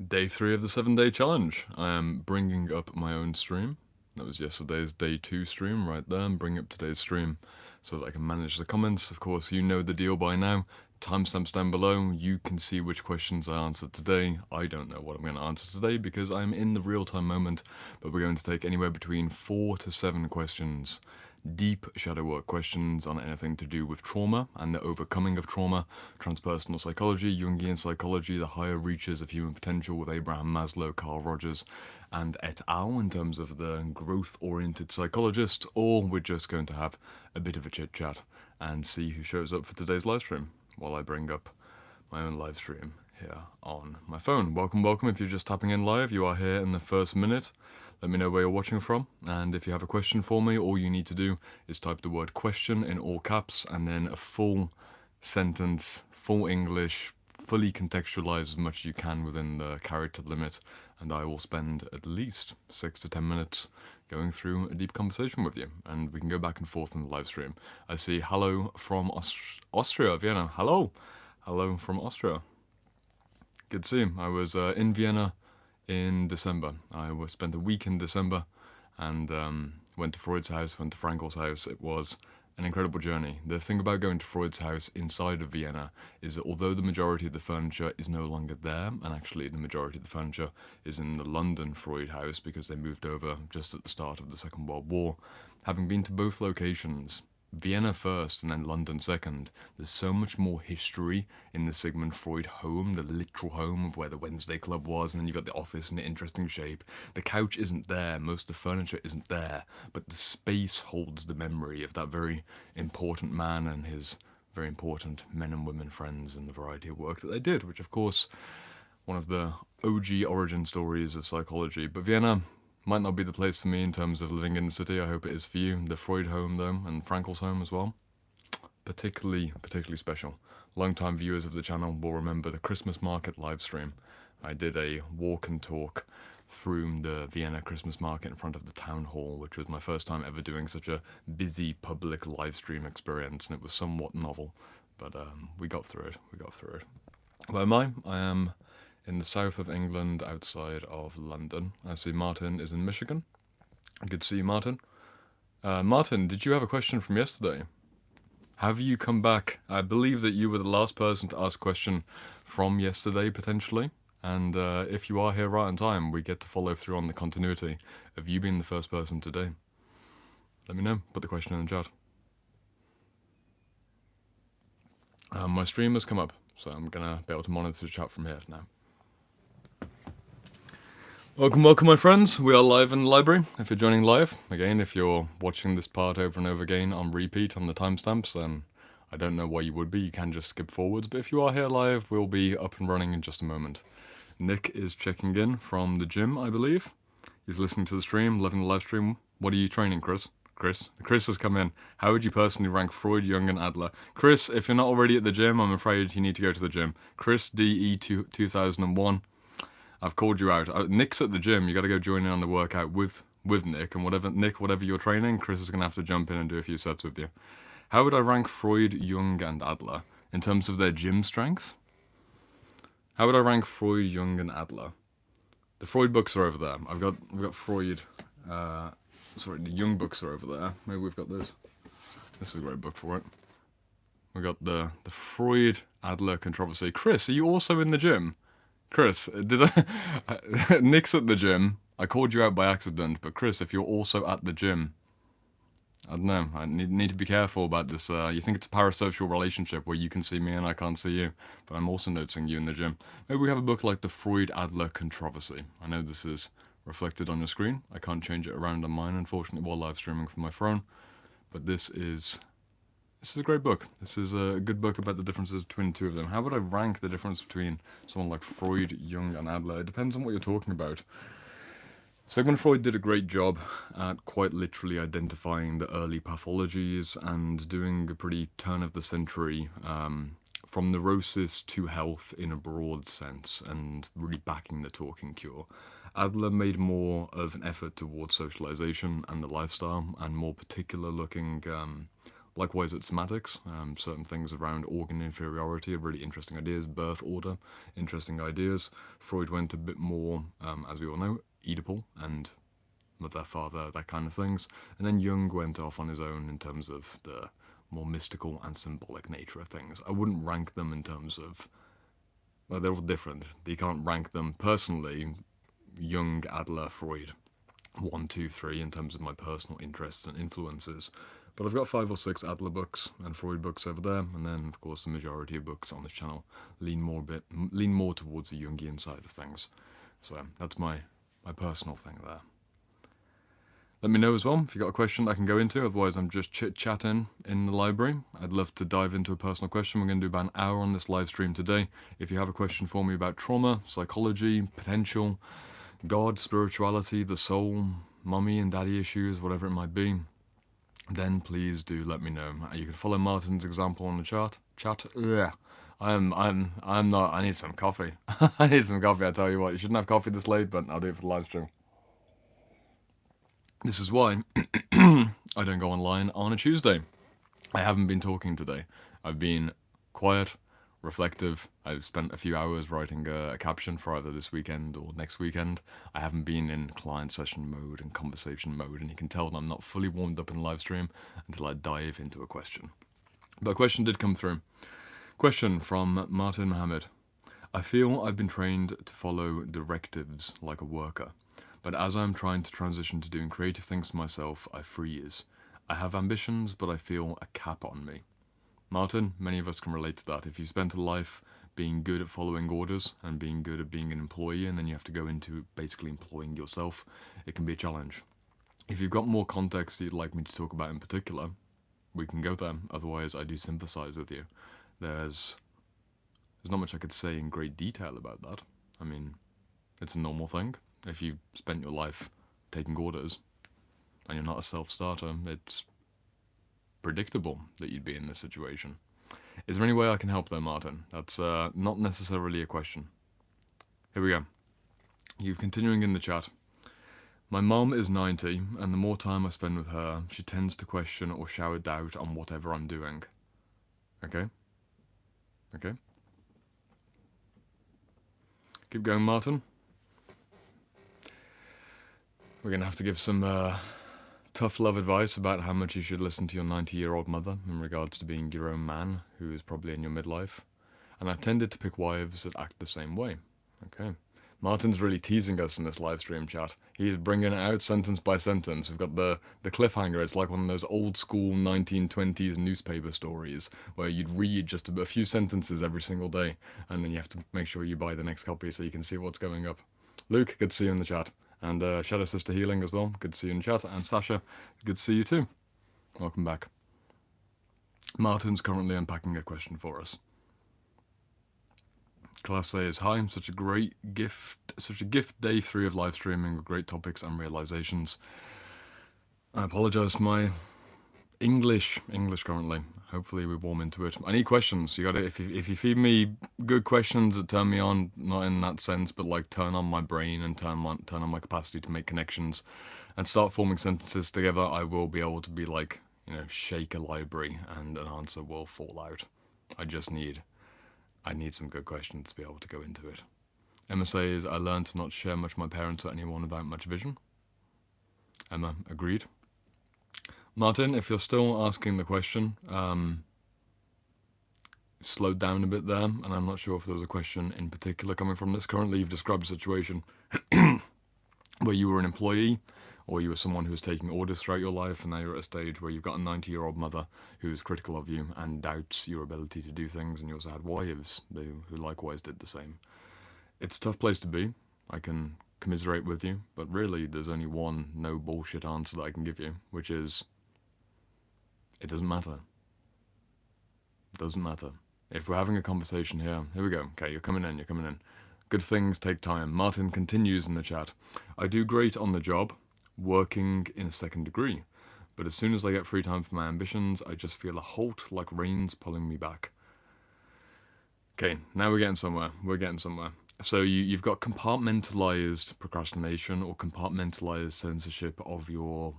Day 3 of the 7-day challenge. I am bringing up my own stream. That was yesterday's day 2 stream right there. I'm bringing up today's stream so that I can manage the comments. Of course, you know the deal by now. Timestamps down below. You can see which questions I answered today. I don't know what I'm going to answer today because I'm in the real-time moment, but we're going to take anywhere between 4 to 7 questions. Deep shadow work questions on anything to do with trauma and the overcoming of trauma, transpersonal psychology, Jungian psychology, the higher reaches of human potential with Abraham Maslow, Carl Rogers, and et al. In terms of the growth-oriented psychologist, or we're just going to have a bit of a chit-chat and see who shows up for today's live stream while I bring up my own live stream here on my phone. Welcome, welcome. If you're just tapping in live, you are here in the first minute. Let me know where you're watching from, and if you have a question for me, all you need to do is type the word question in all caps and then a full sentence, full English, fully contextualize as much as you can within the character limit, and I will spend at least 6 to 10 minutes going through a deep conversation with you, and we can go back and forth in the live stream. I see hello from Austria, Vienna. Hello. Hello from Austria. Good to see you. I was in Vienna in December. I spent a week in December and went to Freud's house, went to Frankel's house. It was an incredible journey. The thing about going to Freud's house inside of Vienna is that although the majority of the furniture is no longer there, and actually the majority of the furniture is in the London Freud house because they moved over just at the start of the Second World War, having been to both locations, Vienna first and then London second, there's so much more history in the Sigmund Freud home, the literal home of where the Wednesday Club was, and then you've got the office in an interesting shape. The couch isn't there, most of the furniture isn't there, but the space holds the memory of that very important man and his very important men and women friends and the variety of work that they did, which of course, one of the OG origin stories of psychology. But Vienna might not be the place for me in terms of living in the city. I hope it is for you. The Freud home, though, and Frankel's home as well. Particularly special. Long-time viewers of the channel will remember the Christmas market live stream. I did a walk and talk through the Vienna Christmas market in front of the town hall, which was my first time ever doing such a busy public live stream experience, and it was somewhat novel, but we got through it. Where am I? I am in the south of England, outside of London. I see Martin is in Michigan. Good to see you, Martin. Martin, did you have a question from yesterday? Have you come back? I believe that you were the last person to ask a question from yesterday, potentially. And if you are here right on time, we get to follow through on the continuity of you being the first person today. Let me know. Put the question in the chat. My stream has come up, so I'm going to be able to monitor the chat from here now. Welcome, my friends. We are live in the library. If you're joining live, again, if you're watching this part over and over again on repeat on the timestamps, then I don't know why you would be. You can just skip forwards. But if you are here live, we'll be up and running in just a moment. Nick is checking in from the gym, I believe. He's listening to the stream, loving the live stream. What are you training, Chris? Chris has come in. How would you personally rank Freud, Jung, and Adler? Chris, if you're not already at the gym, I'm afraid you need to go to the gym. Chris DE 2001. I've called you out. Nick's at the gym. You got to go join in on the workout with Nick, and whatever you're training, Chris is gonna have to jump in and do a few sets with you. How would I rank Freud, Jung, and Adler in terms of their gym strength? How would I rank Freud, Jung, and Adler? The Freud books are over there. We've got Freud. Sorry, the Jung books are over there. Maybe we've got this. This is a great book for it. We got the Freud Adler controversy. Chris, are you also in the gym? Chris, Nick's at the gym. I called you out by accident, but Chris, if you're also at the gym, I don't know, I need to be careful about this. You think it's a parasocial relationship where you can see me and I can't see you, but I'm also noticing you in the gym. Maybe we have a book like the Freud Adler controversy. I know this is reflected on your screen. I can't change it around on mine, unfortunately, while live streaming from my phone, but this is a great book. This is a good book about the differences between the two of them. How would I rank the difference between someone like Freud, Jung, and Adler? It depends on what you're talking about. Sigmund Freud did a great job at quite literally identifying the early pathologies and doing a pretty turn-of-the-century from neurosis to health in a broad sense and really backing the talking cure. Adler made more of an effort towards socialization and the lifestyle and more particular looking Likewise at somatics, certain things around organ inferiority are really interesting ideas. Birth order, interesting ideas. Freud went a bit more, as we all know, Oedipal and mother, father, that kind of things. And then Jung went off on his own in terms of the more mystical and symbolic nature of things. I wouldn't rank them in terms of, well, they're all different. You can't rank them personally. Jung, Adler, Freud, 1, 2, 3 in terms of my personal interests and influences. But I've got 5 or 6 Adler books and Freud books over there, and then of course the majority of books on this channel lean more towards the Jungian side of things. So that's my personal thing there. Let me know as well if you've got a question I can go into, otherwise I'm just chit-chatting in the library. I'd love to dive into a personal question. We're going to do about an hour on this live stream today. If you have a question for me about trauma, psychology, potential, God, spirituality, the soul, mummy and daddy issues, whatever it might be, then please do let me know. You can follow Martin's example on the chat. Ugh. I'm not, I need some coffee. I need some coffee, I tell you what. You shouldn't have coffee this late, but I'll do it for the live stream. This is why I don't go online on a Tuesday. I haven't been talking today. I've been quiet, reflective. I've spent a few hours writing a caption for either this weekend or next weekend. I haven't been in client session mode and conversation mode, and you can tell that I'm not fully warmed up in live stream until I dive into a question. But a question did come through. Question from Martin Mohammed. I feel I've been trained to follow directives like a worker, but as I'm trying to transition to doing creative things for myself, I freeze. I have ambitions, but I feel a cap on me. Martin, many of us can relate to that. If you spent a life being good at following orders and being good at being an employee, and then you have to go into basically employing yourself, it can be a challenge. If you've got more context you'd like me to talk about in particular, we can go there. Otherwise, I do sympathize with you. There's not much I could say in great detail about that. I mean, it's a normal thing. If you've spent your life taking orders and you're not a self-starter, it's predictable that you'd be in this situation. Is there any way I can help though, Martin? That's not necessarily a question. Here we go. You're continuing in the chat. My mom is 90, and the more time I spend with her, she tends to question or shower doubt on whatever I'm doing. Okay? Okay? Keep going, Martin. We're going to have to give some tough love advice about how much you should listen to your 90-year-old mother in regards to being your own man, who is probably in your midlife. And I've tended to pick wives that act the same way. Okay. Martin's really teasing us in this live stream chat. He's bringing it out sentence by sentence. We've got the cliffhanger. It's like one of those old school 1920s newspaper stories where you'd read just a few sentences every single day, and then you have to make sure you buy the next copy so you can see what's going up. Luke, good to see you in the chat. And Shadow Sister Healing as well. Good to see you in chat. And Sasha, good to see you too. Welcome back. Martin's currently unpacking a question for us. Class says, hi, such a gift day 3 of live streaming with great topics and realizations. I apologize for my English currently. Hopefully we warm into it. I need questions. You got to, if you feed me good questions that turn me on, not in that sense, but like turn on my brain and turn on my capacity to make connections and start forming sentences together, I will be able to be like, shake a library and an answer will fall out. I need some good questions to be able to go into it. Emma says, I learned to not share much with my parents or anyone without much vision. Emma, agreed. Martin, if you're still asking the question, slowed down a bit there, and I'm not sure if there was a question in particular coming from this. Currently, you've described a situation where you were an employee, or you were someone who was taking orders throughout your life, and now you're at a stage where you've got a 90-year-old mother who is critical of you and doubts your ability to do things, and you also had wives who likewise did the same. It's a tough place to be. I can commiserate with you, but really there's only one no bullshit answer that I can give you, which is, it doesn't matter. It doesn't matter. If we're having a conversation here we go. Okay, you're coming in. Good things take time. Martin continues in the chat. I do great on the job, working in a second degree, but as soon as I get free time for my ambitions, I just feel a halt like reins pulling me back. Okay, now we're getting somewhere. So you've got compartmentalized procrastination or compartmentalized censorship of your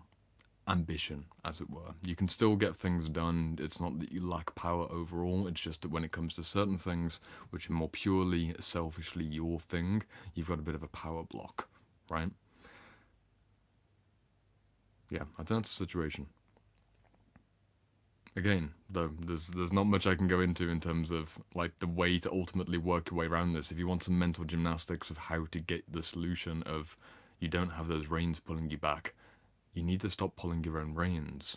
ambition, as it were. You can still get things done. It's not that you lack power overall. It's just that when it comes to certain things, which are more purely, selfishly your thing, you've got a bit of a power block, right? Yeah, I think that's the situation. Again, though, there's not much I can go into in terms of like the way to ultimately work your way around this. If you want some mental gymnastics of how to get the solution of you don't have those reins pulling you back, you need to stop pulling your own reins.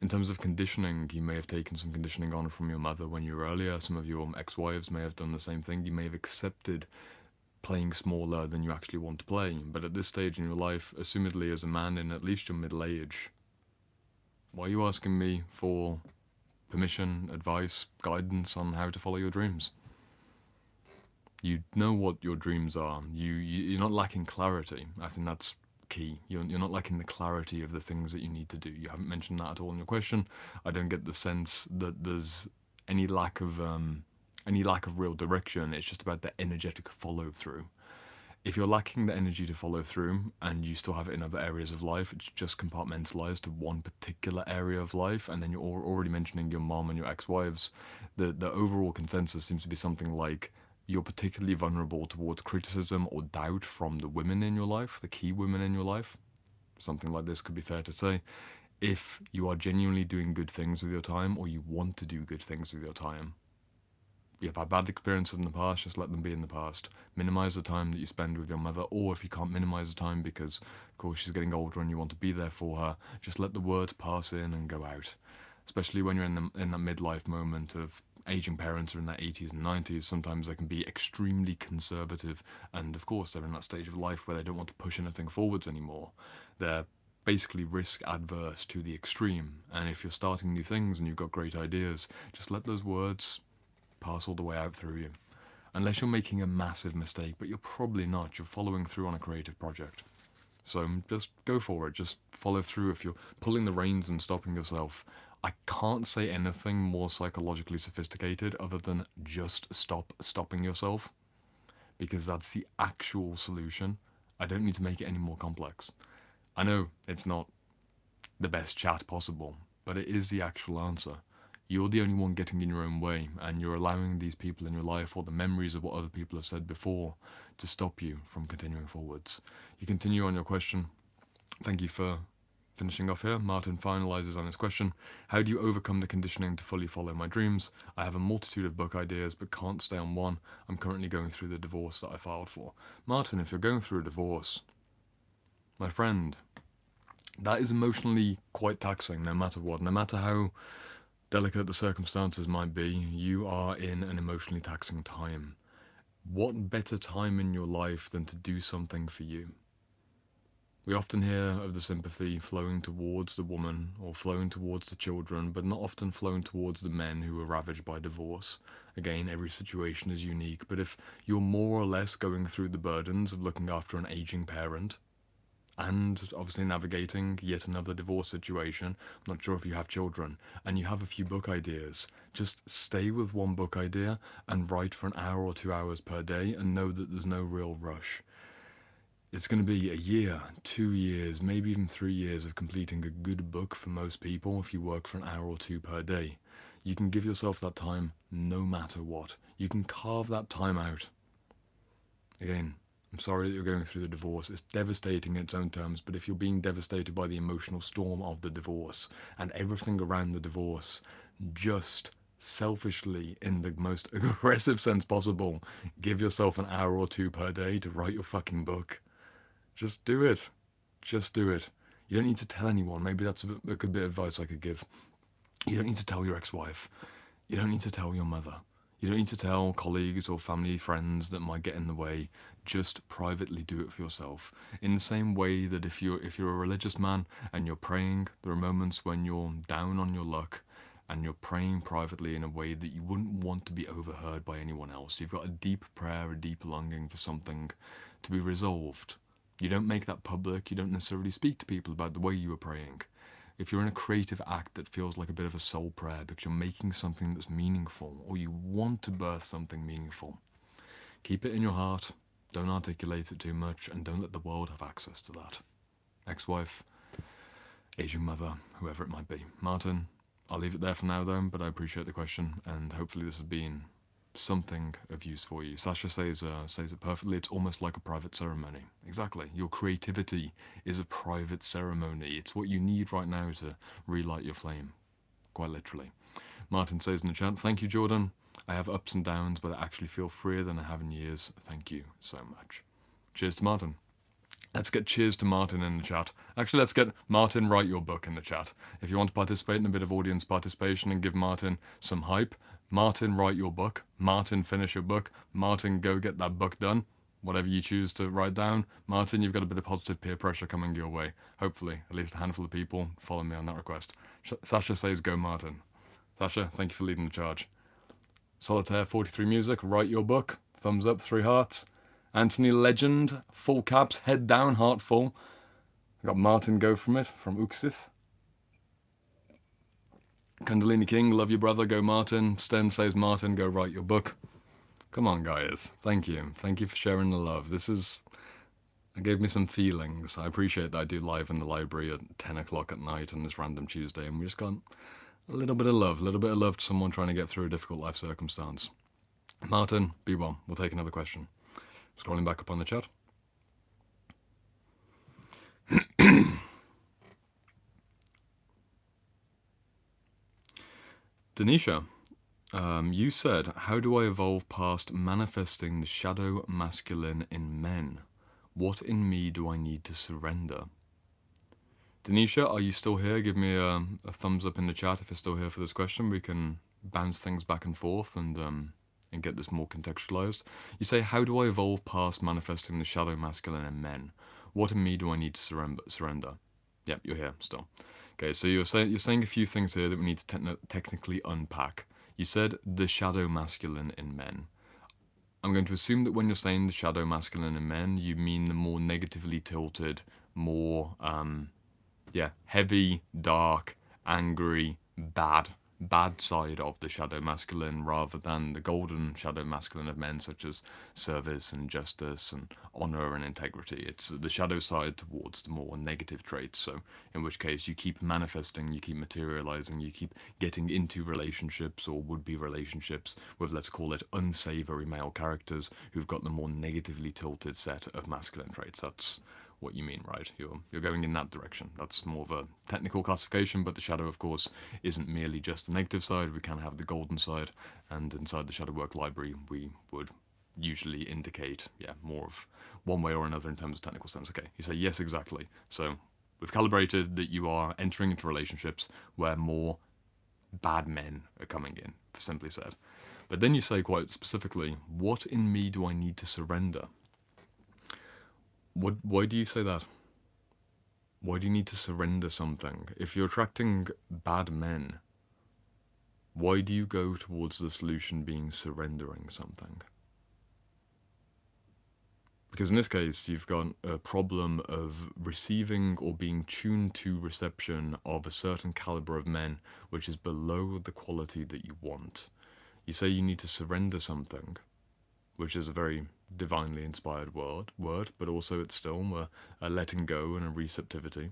In terms of conditioning, you may have taken some conditioning on from your mother when you were earlier. Some of your ex-wives may have done the same thing. You may have accepted playing smaller than you actually want to play. But at this stage in your life, assumedly as a man in at least your middle age, why are you asking me for permission, advice, guidance on how to follow your dreams? You know what your dreams are. You're not lacking clarity. I think that's key. You're not lacking the clarity of the things that you need to do. You haven't mentioned that at all in your question. I don't get the sense that there's any lack of real direction. It's just about the energetic follow through. If you're lacking the energy to follow through and you still have it in other areas of life, it's just compartmentalized to one particular area of life, and then you're already mentioning your mom and your ex-wives, the overall consensus seems to be something like you're particularly vulnerable towards criticism or doubt from the women in your life, the key women in your life. Something like this could be fair to say. If you are genuinely doing good things with your time, or you want to do good things with your time, you've had bad experiences in the past, just let them be in the past. Minimize the time that you spend with your mother, or if you can't minimize the time because, of course, she's getting older and you want to be there for her, just let the words pass in and go out. Especially when you're in that midlife moment of aging parents are in their 80s and 90s, sometimes they can be extremely conservative, and of course they're in that stage of life where they don't want to push anything forwards anymore. They're basically risk adverse to the extreme, and if you're starting new things and you've got great ideas, just let those words pass all the way out through you. Unless you're making a massive mistake, but you're probably not. You're following through on a creative project. So just go for it. Just follow through. If you're pulling the reins and stopping yourself, I can't say anything more psychologically sophisticated other than just stop stopping yourself, because that's the actual solution. I don't need to make it any more complex. I know it's not the best chat possible, but it is the actual answer. You're the only one getting in your own way, and you're allowing these people in your life, or the memories of what other people have said before, to stop you from continuing forwards. You continue on your question. Thank you for finishing off here. Martin finalizes on his question. How do you overcome the conditioning to fully follow my dreams? I have a multitude of book ideas, but can't stay on one. I'm currently going through the divorce that I filed for. Martin, if you're going through a divorce, my friend, that is emotionally quite taxing, no matter what. No matter how delicate the circumstances might be, you are in an emotionally taxing time. What better time in your life than to do something for you? We often hear of the sympathy flowing towards the woman or flowing towards the children, but not often flowing towards the men who are ravaged by divorce. Again, every situation is unique, but if you're more or less going through the burdens of looking after an aging parent, and obviously navigating yet another divorce situation, I'm not sure if you have children, and you have a few book ideas, just stay with one book idea and write for an hour or 2 hours per day, and know that there's no real rush. It's going to be a year, 2 years, maybe even 3 years of completing a good book for most people if you work for an hour or two per day. You can give yourself that time no matter what. You can carve that time out. Again, I'm sorry that you're going through the divorce. It's devastating in its own terms, but if you're being devastated by the emotional storm of the divorce and everything around the divorce, just selfishly, in the most aggressive sense possible, give yourself an hour or two per day to write your fucking book. Just do it. Just do it. You don't need to tell anyone. Maybe that's a good bit of advice I could give. You don't need to tell your ex-wife. You don't need to tell your mother. You don't need to tell colleagues or family friends that might get in the way. Just privately do it for yourself. In the same way that if you're a religious man and you're praying, there are moments when you're down on your luck and you're praying privately in a way that you wouldn't want to be overheard by anyone else. You've got a deep prayer, a deep longing for something to be resolved. You don't make that public. You don't necessarily speak to people about the way you were praying. If you're in a creative act that feels like a bit of a soul prayer because you're making something that's meaningful, or you want to birth something meaningful, keep it in your heart, don't articulate it too much, and don't let the world have access to that. Ex-wife, aging mother, whoever it might be. Martin, I'll leave it there for now though, but I appreciate the question, and hopefully this has been something of use for you. Sasha says it perfectly. It's almost like a private ceremony. Exactly. Your creativity is a private ceremony. It's what you need right now to relight your flame, quite literally. Martin says in the chat, thank you, Jordan. I have ups and downs, but I actually feel freer than I have in years. Thank you so much. Cheers to Martin. Let's get cheers to Martin in the chat. Actually, let's get Martin, write your book in the chat. If you want to participate in a bit of audience participation and give Martin some hype, Martin, write your book. Martin, finish your book. Martin, go get that book done. Whatever you choose to write down. Martin, you've got a bit of positive peer pressure coming your way. Hopefully, at least a handful of people follow me on that request. Sasha says go Martin. Sasha, thank you for leading the charge. Solitaire 43 Music, write your book. Thumbs up, 3 hearts. Anthony Legend, full caps, head down, heart full. I got Martin Go from it, from Uxif. Kundalini King, love you brother, go Martin. Sten says Martin, go write your book. Come on guys, thank you. Thank you for sharing the love. It gave me some feelings. I appreciate that I do live in the library at 10 o'clock at night on this random Tuesday, and we just got a little bit of love to someone trying to get through a difficult life circumstance. Martin, be well. We'll take another question. Scrolling back up on the chat. Denisha, you said, how do I evolve past manifesting the shadow masculine in men? What in me do I need to surrender? Denisha, are you still here? Give me a thumbs up in the chat if you're still here for this question. We can bounce things back and forth and get this more contextualized. You say, how do I evolve past manifesting the shadow masculine in men? What in me do I need to surrender? Yep, you're here still. Okay, so you're saying a few things here that we need to technically unpack. You said the shadow masculine in men. I'm going to assume that when you're saying the shadow masculine in men, you mean the more negatively tilted, more heavy, dark, angry, bad side of the shadow masculine, rather than the golden shadow masculine of men, such as service and justice and honor and integrity. It's the shadow side towards the more negative traits. So in which case you keep manifesting, you keep materializing, you keep getting into relationships or would-be relationships with, let's call it, unsavory male characters who've got the more negatively tilted set of masculine traits. That's what you mean, right? You're going in that direction. That's more of a technical classification, but the shadow, of course, isn't merely just the negative side. We can have the golden side, and inside the shadow work library, we would usually indicate, more of one way or another in terms of technical sense. Okay, you say yes, exactly. So we've calibrated that you are entering into relationships where more bad men are coming in, simply said. But then you say quite specifically, what in me do I need to surrender? Why do you say that? Why do you need to surrender something? If you're attracting bad men, why do you go towards the solution being surrendering something? Because in this case, you've got a problem of receiving or being tuned to reception of a certain caliber of men, which is below the quality that you want. You say you need to surrender something, which is a very divinely inspired word, but also it's still a letting go and a receptivity.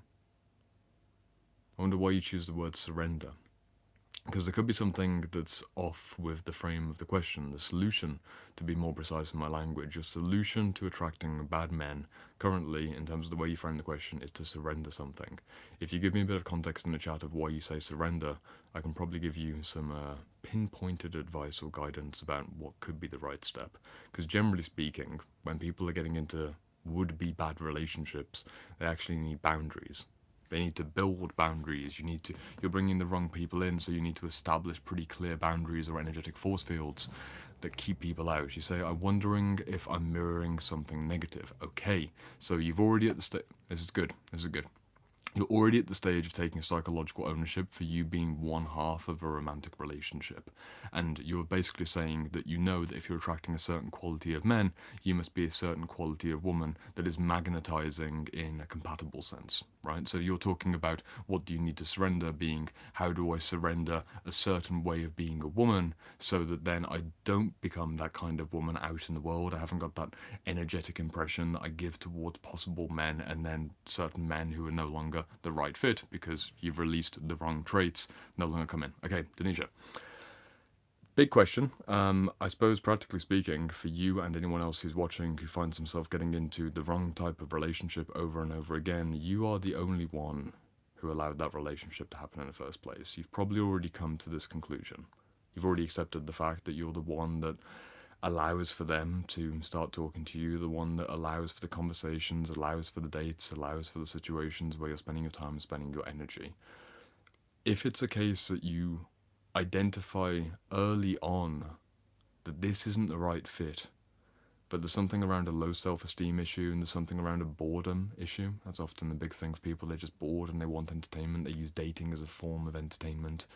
I wonder why you choose the word surrender. Because there could be something that's off with the frame of the question. The solution, to be more precise in my language, your solution to attracting bad men currently, in terms of the way you frame the question, is to surrender something. If you give me a bit of context in the chat of why you say surrender, I can probably give you some pinpointed advice or guidance about what could be the right step. Because generally speaking, when people are getting into would-be bad relationships, they actually need boundaries. They need to build boundaries. You're bringing the wrong people in, so you need to establish pretty clear boundaries or energetic force fields that keep people out. You say, I'm wondering if I'm mirroring something negative. Okay, so you've already at the stage. This is good. You're already at the stage of taking psychological ownership for you being one half of a romantic relationship. And you're basically saying that you know that if you're attracting a certain quality of men, you must be a certain quality of woman that is magnetizing in a compatible sense, right? So you're talking about what do you need to surrender, being how do I surrender a certain way of being a woman so that then I don't become that kind of woman out in the world. I haven't got that energetic impression that I give towards possible men, and then certain men who are no longer longer the right fit because you've released the wrong traits, no longer come in. Okay, Denisha. Big question. I suppose, practically speaking, for you and anyone else who's watching who finds himself getting into the wrong type of relationship over and over again, you are the only one who allowed that relationship to happen in the first place. You've probably already come to this conclusion. You've already accepted the fact that you're the one that allows for them to start talking to you, the one that allows for the conversations, allows for the dates, allows for the situations where you're spending your time, spending your energy. If it's a case that you identify early on that this isn't the right fit, but there's something around a low self-esteem issue and there's something around a boredom issue. That's often the big thing for people. They're just bored and they want entertainment. They use dating as a form of entertainment.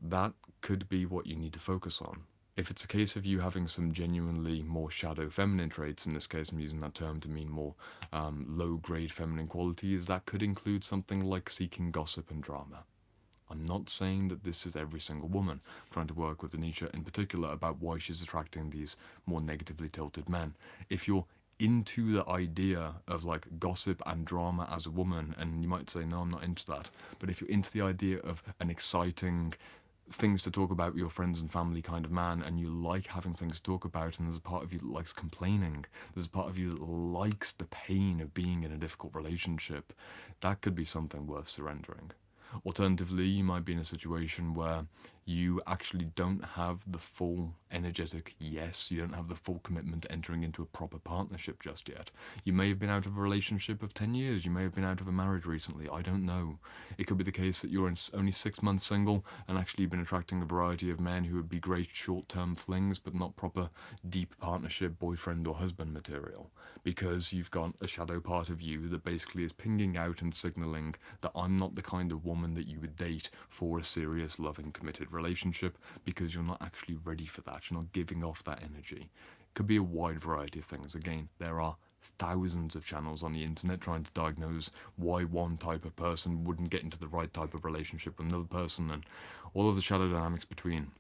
That could be what you need to focus on. If it's a case of you having some genuinely more shadow feminine traits, in this case I'm using that term to mean more low-grade feminine qualities, that could include something like seeking gossip and drama. I'm not saying that this is every single woman. I'm trying to work with Anisha in particular about why she's attracting these more negatively tilted men. If you're into the idea of like gossip and drama as a woman, and you might say, no, I'm not into that, but if you're into the idea of an exciting things to talk about with your friends and family kind of man, and you like having things to talk about, and there's a part of you that likes complaining, there's a part of you that likes the pain of being in a difficult relationship, that could be something worth surrendering. Alternatively, you might be in a situation where you actually don't have the full energetic yes, you don't have the full commitment entering into a proper partnership just yet. You may have been out of a relationship of 10 years, you may have been out of a marriage recently, I don't know. It could be the case that you're only 6 months single and actually you've been attracting a variety of men who would be great short-term flings but not proper deep partnership boyfriend or husband material, because you've got a shadow part of you that basically is pinging out and signaling that I'm not the kind of woman that you would date for a serious, loving, committed relationship, because you're not actually ready for that. You're not giving off that energy. It could be a wide variety of things. Again, there are thousands of channels on the internet trying to diagnose why one type of person wouldn't get into the right type of relationship with another person, and all of the shadow dynamics between.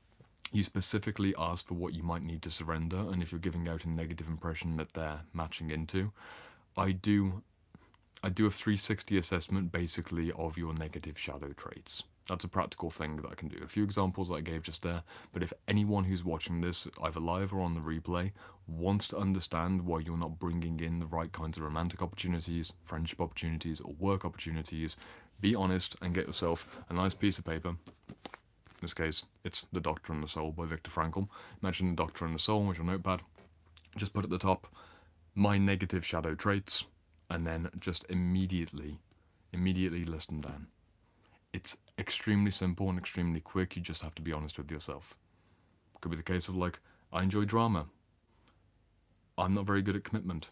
You specifically asked for what you might need to surrender, and if you're giving out a negative impression that they're matching into, I do a 360 assessment basically of your negative shadow traits. That's a practical thing that I can do. A few examples that I gave just there, but if anyone who's watching this, either live or on the replay, wants to understand why you're not bringing in the right kinds of romantic opportunities, friendship opportunities, or work opportunities, be honest and get yourself a nice piece of paper. In this case, it's The Doctor and the Soul by Viktor Frankl. Imagine The Doctor and the Soul with your notepad. Just put at the top, my negative shadow traits, and then just immediately list them down. It's extremely simple and extremely quick. You just have to be honest with yourself. Could be the case of like, I enjoy drama. I'm not very good at commitment.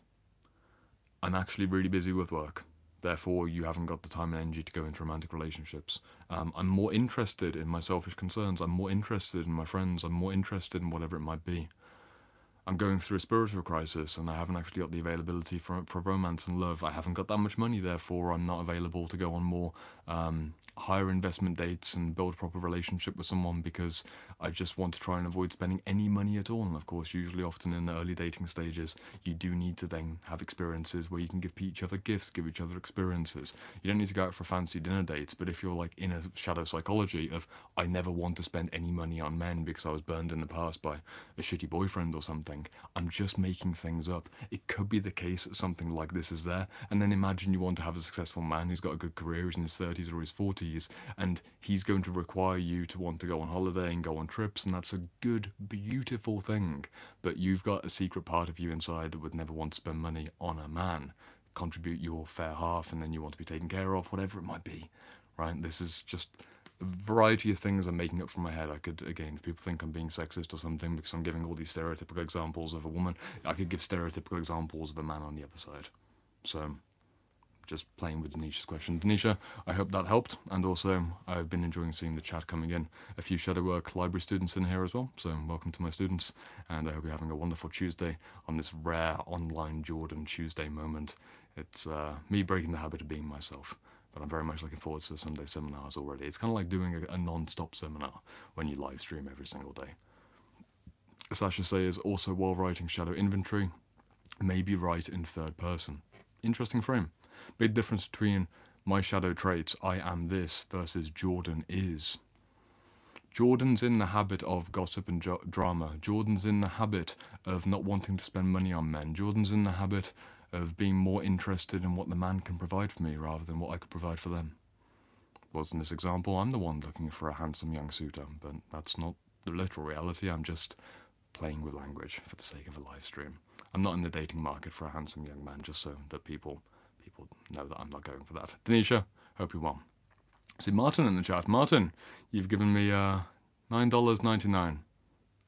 I'm actually really busy with work. Therefore, you haven't got the time and energy to go into romantic relationships. I'm more interested in my selfish concerns. I'm more interested in my friends. I'm more interested in whatever it might be. I'm going through a spiritual crisis and I haven't actually got the availability for romance and love. I haven't got that much money, therefore I'm not available to go on more higher investment dates and build a proper relationship with someone, because I just want to try and avoid spending any money at all. And of course, usually often in the early dating stages, you do need to then have experiences where you can give each other gifts, give each other experiences. You don't need to go out for fancy dinner dates, but if you're like in a shadow psychology of, I never want to spend any money on men because I was burned in the past by a shitty boyfriend or something, I'm just making things up. It could be the case that something like this is there, and then imagine you want to have a successful man who's got a good career, he's in his 30s or his 40s, and he's going to require you to want to go on holiday and go on trips, and that's a good, beautiful thing, but you've got a secret part of you inside that would never want to spend money on a man, contribute your fair half, and then you want to be taken care of, whatever it might be, right? This is just a variety of things I'm making up from my head. I could, again, if people think I'm being sexist or something because I'm giving all these stereotypical examples of a woman, I could give stereotypical examples of a man on the other side. So, just playing with Denisha's question. Denisha, I hope that helped, and also I've been enjoying seeing the chat coming in. A few Shadow Work Library students in here as well, so welcome to my students, and I hope you're having a wonderful Tuesday on this rare online Jordan Tuesday moment. It's me breaking the habit of being myself, but I'm very much looking forward to the Sunday seminars already. It's kind of like doing a non-stop seminar when you live stream every single day. Sasha says, also while writing Shadow Inventory, maybe write in third person. Interesting frame. Big difference between My shadow traits, I am this versus Jordan is. Jordan's in the habit of gossip and drama. Jordan's in the habit of not wanting to spend money on men. Jordan's in the habit of being more interested in what the man can provide for me rather than what I could provide for them. Was in this example, I'm the one looking for a handsome young suitor, but that's not the literal reality. I'm just playing with language for the sake of a live stream. I'm not in the dating market for a handsome young man, just so that people know that I'm not going for that. Denisha, hope you're well. See Martin in the chat. Martin, you've given me $9.99.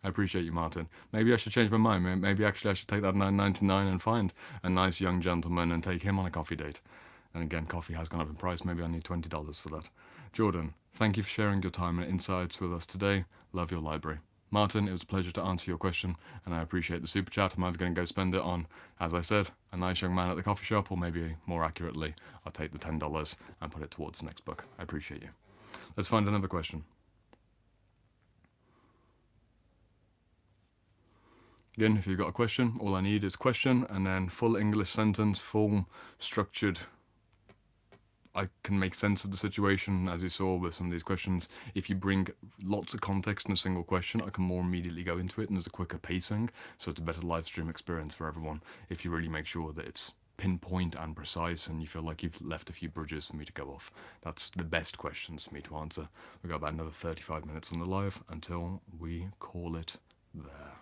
I appreciate you, Martin. Maybe I should change my mind. Maybe actually I should take that $9.99 and find a nice young gentleman and take him on a coffee date. And again, coffee has gone up in price. Maybe I need $20 for that. Jordan, thank you for sharing your time and insights with us today. Love your library. Martin, it was a pleasure to answer your question, and I appreciate the super chat. I'm either going to go spend it on, as I said, a nice young man at the coffee shop, or maybe more accurately, I'll take the $10 and put it towards the next book. I appreciate you. Let's find another question. Again, if you've got a question, all I need is question and then full English sentence, full structured. I can make sense of the situation, as you saw with some of these questions. If you bring lots of context in a single question, I can more immediately go into it, and there's a quicker pacing, so it's a better live stream experience for everyone if you really make sure that it's pinpoint and precise and you feel like you've left a few bridges for me to go off. That's the best questions for me to answer. We've got about another 35 minutes on the live until we call it there.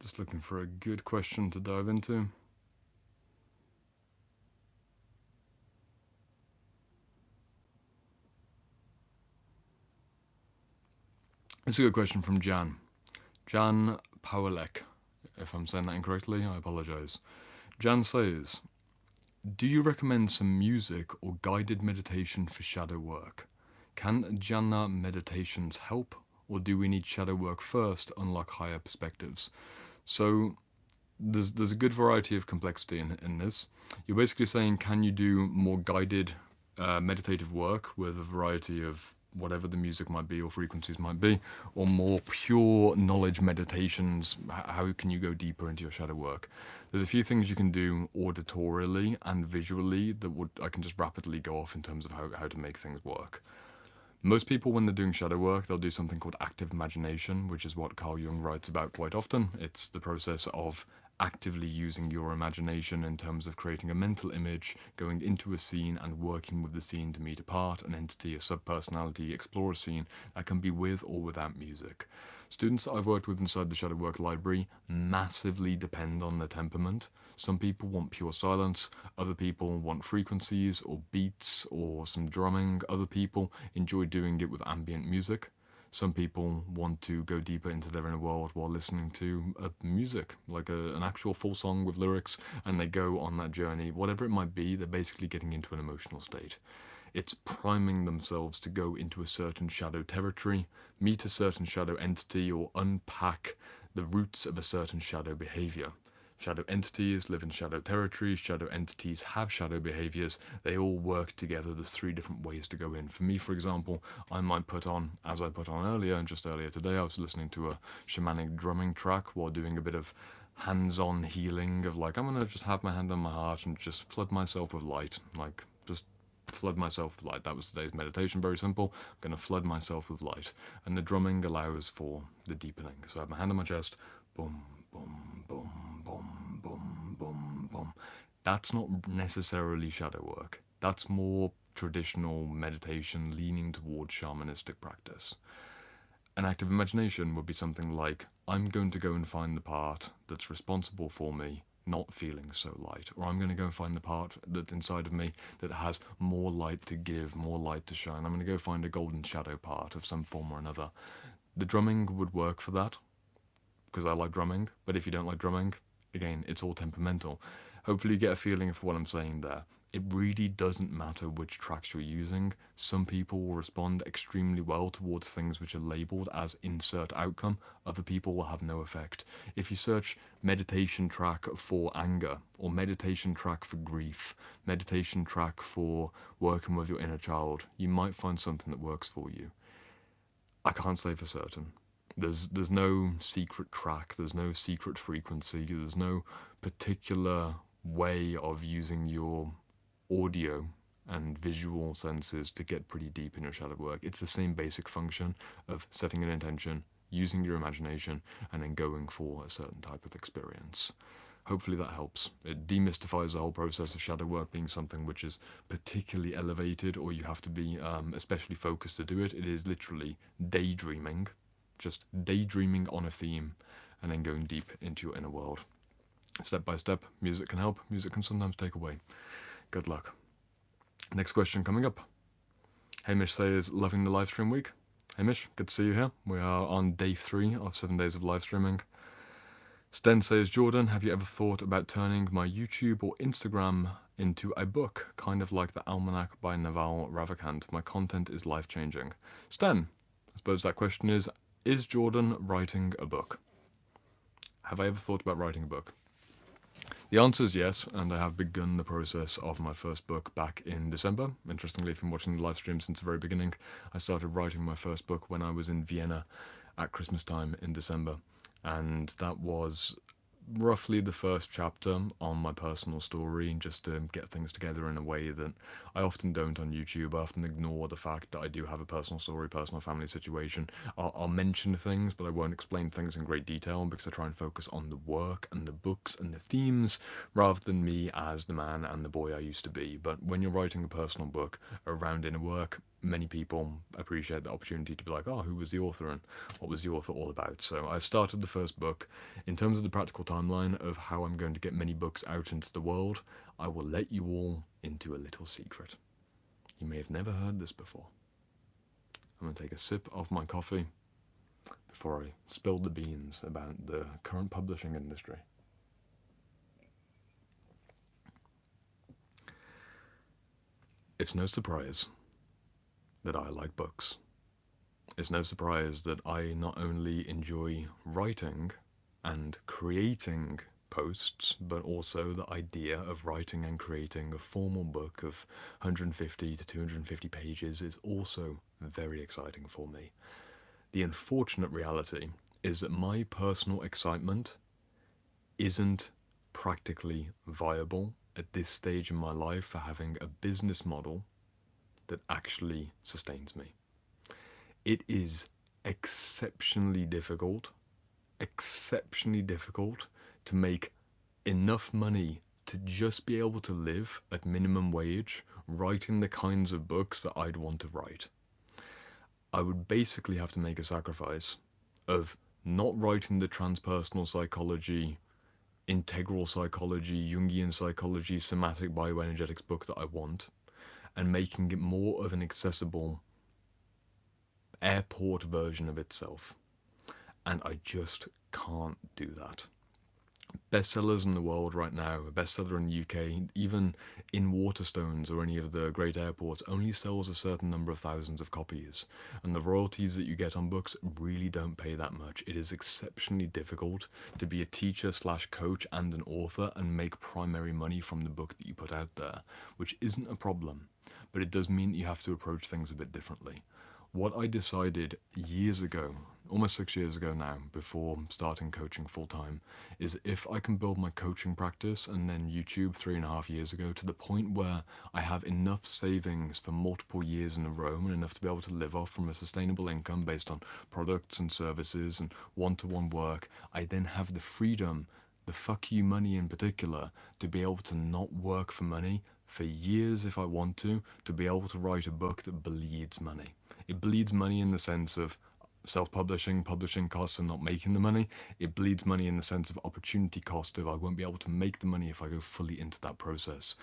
Just looking for a good question to dive into. It's a good question from Jan. Jan Pawelek. If I'm saying that incorrectly, I apologize. Jan says, do you recommend some music or guided meditation for shadow work? Can jhana meditations help, or do we need shadow work first to unlock higher perspectives? So there's a good variety of complexity in this. You're basically saying, can you do more guided meditative work with a variety of whatever the music might be or frequencies might be, or more pure knowledge meditations? How can you go deeper into your shadow work? There's a few things you can do auditorily and visually that I can just rapidly go off in terms of how to make things work. Most people, when they're doing shadow work, they'll do something called active imagination, which is what Carl Jung writes about quite often. It's the process of actively using your imagination in terms of creating a mental image, going into a scene and working with the scene to meet a part, an entity, a subpersonality, explore a scene that can be with or without music. Students that I've worked with inside the shadow work library massively depend on their temperament. Some people want pure silence, other people want frequencies or beats or some drumming, other people enjoy doing it with ambient music. Some people want to go deeper into their inner world while listening to music, like an actual full song with lyrics, and they go on that journey. Whatever it might be, they're basically getting into an emotional state. It's priming themselves to go into a certain shadow territory, meet a certain shadow entity, or unpack the roots of a certain shadow behavior. Shadow entities live in shadow territories, shadow entities have shadow behaviors, they all work together. There's 3 different ways to go in. For me, for example, I might put on, as I put on earlier, and just earlier today, I was listening to a shamanic drumming track while doing a bit of hands-on healing of like, I'm going to just have my hand on my heart and just flood myself with light, like just flood myself with light. That was today's meditation, very simple. I'm going to flood myself with light. And the drumming allows for the deepening. So I have my hand on my chest, boom, boom, boom, boom, boom, boom, boom. That's not necessarily shadow work. That's more traditional meditation leaning towards shamanistic practice. An active imagination would be something like, I'm going to go and find the part that's responsible for me not feeling so light, or I'm going to go and find the part that's inside of me that has more light to give, more light to shine. I'm going to go find a golden shadow part of some form or another. The drumming would work for that, because I like drumming, but if you don't like drumming, again, it's all temperamental. Hopefully you get a feeling for what I'm saying there. It really doesn't matter which tracks you're using. Some people will respond extremely well towards things which are labeled as insert outcome. Other people will have no effect. If you search meditation track for anger, or meditation track for grief, meditation track for working with your inner child, you might find something that works for you. I can't say for certain. There's no secret track, there's no secret frequency, there's no particular way of using your audio and visual senses to get pretty deep in your shadow work. It's the same basic function of setting an intention, using your imagination, and then going for a certain type of experience. Hopefully that helps. It demystifies the whole process of shadow work being something which is particularly elevated, or you have to be especially focused to do it. It is literally daydreaming, just daydreaming on a theme, and then going deep into your inner world. Step by step, music can help, music can sometimes take away. Good luck. Next question coming up. Hamish says, loving the live stream week. Hamish, good to see you here. We are on day 3 of 7 days of live streaming. Sten says, Jordan, have you ever thought about turning my YouTube or Instagram into a book, kind of like the Almanac by Naval Ravikant? My content is life-changing. Sten, I suppose that question is Jordan writing a book? Have I ever thought about writing a book? The answer is yes, and I have begun the process of my first book back in December. Interestingly, if you've been watching the live stream since the very beginning, I started writing my first book when I was in Vienna at Christmas time in December, and that was roughly the first chapter on my personal story, just to get things together in a way that I often don't on YouTube. I often ignore the fact that I do have a personal story, personal family situation. I'll mention things, but I won't explain things in great detail because I try and focus on the work and the books and the themes rather than me as the man and the boy I used to be. But when you're writing a personal book around inner work, many people appreciate the opportunity to be like, oh, who was the author and what was the author all about? So I've started the first book. In terms of the practical timeline of how I'm going to get many books out into the world, I will let you all into a little secret. You may have never heard this before. I'm going to take a sip of my coffee before I spill the beans about the current publishing industry. It's no surprise that I like books. It's no surprise that I not only enjoy writing and creating posts, but also the idea of writing and creating a formal book of 150 to 250 pages is also very exciting for me. The unfortunate reality is that my personal excitement isn't practically viable at this stage in my life for having a business model that actually sustains me. It is exceptionally difficult to make enough money to just be able to live at minimum wage, writing the kinds of books that I'd want to write. I would basically have to make a sacrifice of not writing the transpersonal psychology, integral psychology, Jungian psychology, somatic bioenergetics book that I want, and making it more of an accessible airport version of itself. And I just can't do that. Bestsellers in the world right now, a bestseller in the UK, even in Waterstones or any of the great airports, only sells a certain number of thousands of copies. And the royalties that you get on books really don't pay that much. It is exceptionally difficult to be a teacher / coach and an author and make primary money from the book that you put out there, which isn't a problem, but it does mean that you have to approach things a bit differently. What I decided years ago, almost 6 years ago now, before starting coaching full-time, is if I can build my coaching practice and then YouTube 3.5 years ago to the point where I have enough savings for multiple years in a row and enough to be able to live off from a sustainable income based on products and services and one-to-one work, I then have the freedom, the fuck you money in particular, to be able to not work for money for years if I want to be able to write a book that bleeds money. It bleeds money in the sense of self-publishing, publishing costs and not making the money. It bleeds money in the sense of opportunity cost if I won't be able to make the money if I go fully into that process.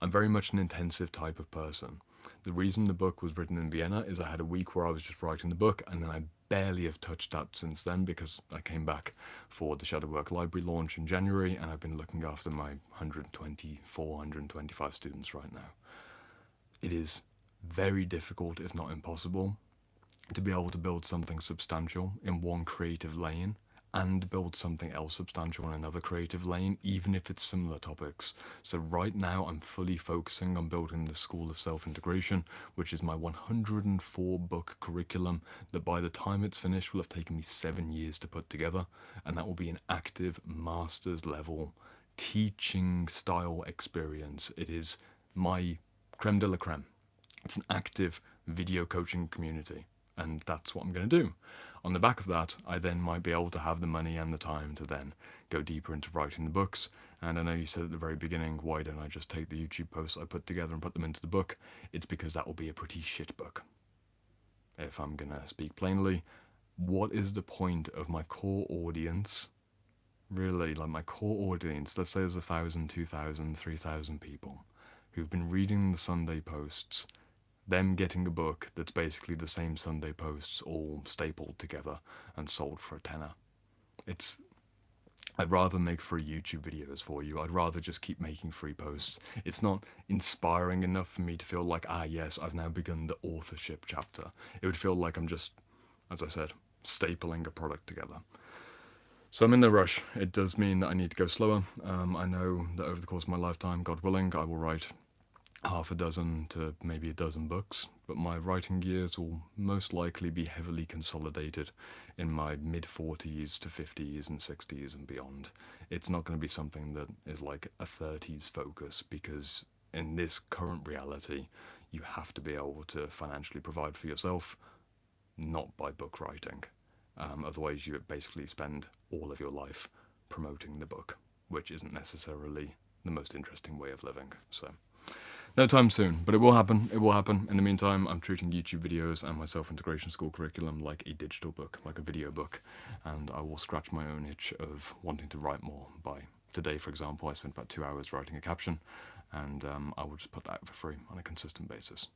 I'm very much an intensive type of person. The reason the book was written in Vienna is I had a week where I was just writing the book and then I barely have touched that since then because I came back for the Shadow Work Library launch in January, and I've been looking after my 125 students right now. It is very difficult, if not impossible, to be able to build something substantial in one creative lane and build something else substantial in another creative lane, even if it's similar topics. So right now I'm fully focusing on building the School of Self-Integration, which is my 104 book curriculum that by the time it's finished will have taken me 7 years to put together, and that will be an active master's level teaching style experience. It is my creme de la creme. It's an active video coaching community, and that's what I'm going to do. On the back of that, I then might be able to have the money and the time to then go deeper into writing the books. And I know you said at the very beginning, why don't I just take the YouTube posts I put together and put them into the book? It's because that will be a pretty shit book. If I'm going to speak plainly, what is the point of my core audience? Really, like my core audience, let's say there's 1,000, 2,000, 3,000 people who've been reading the Sunday posts, them getting a book that's basically the same Sunday posts all stapled together and sold for a tenner. I'd rather make free YouTube videos for you. I'd rather just keep making free posts. It's not inspiring enough for me to feel like, yes, I've now begun the authorship chapter. It would feel like I'm just, as I said, stapling a product together. So I'm in no rush. It does mean that I need to go slower. I know that over the course of my lifetime, God willing, I will write half a dozen to maybe a dozen books, but my writing years will most likely be heavily consolidated in my mid-40s to 50s and 60s and beyond. It's not going to be something that is like a 30s focus, because in this current reality, you have to be able to financially provide for yourself, not by book writing. Otherwise, you basically spend all of your life promoting the book, which isn't necessarily the most interesting way of living. So no time soon, but it will happen. It will happen. In the meantime, I'm treating YouTube videos and my self-integration school curriculum like a digital book, like a video book, and I will scratch my own itch of wanting to write more. By today, for example, I spent about 2 hours writing a caption, and I will just put that out for free on a consistent basis.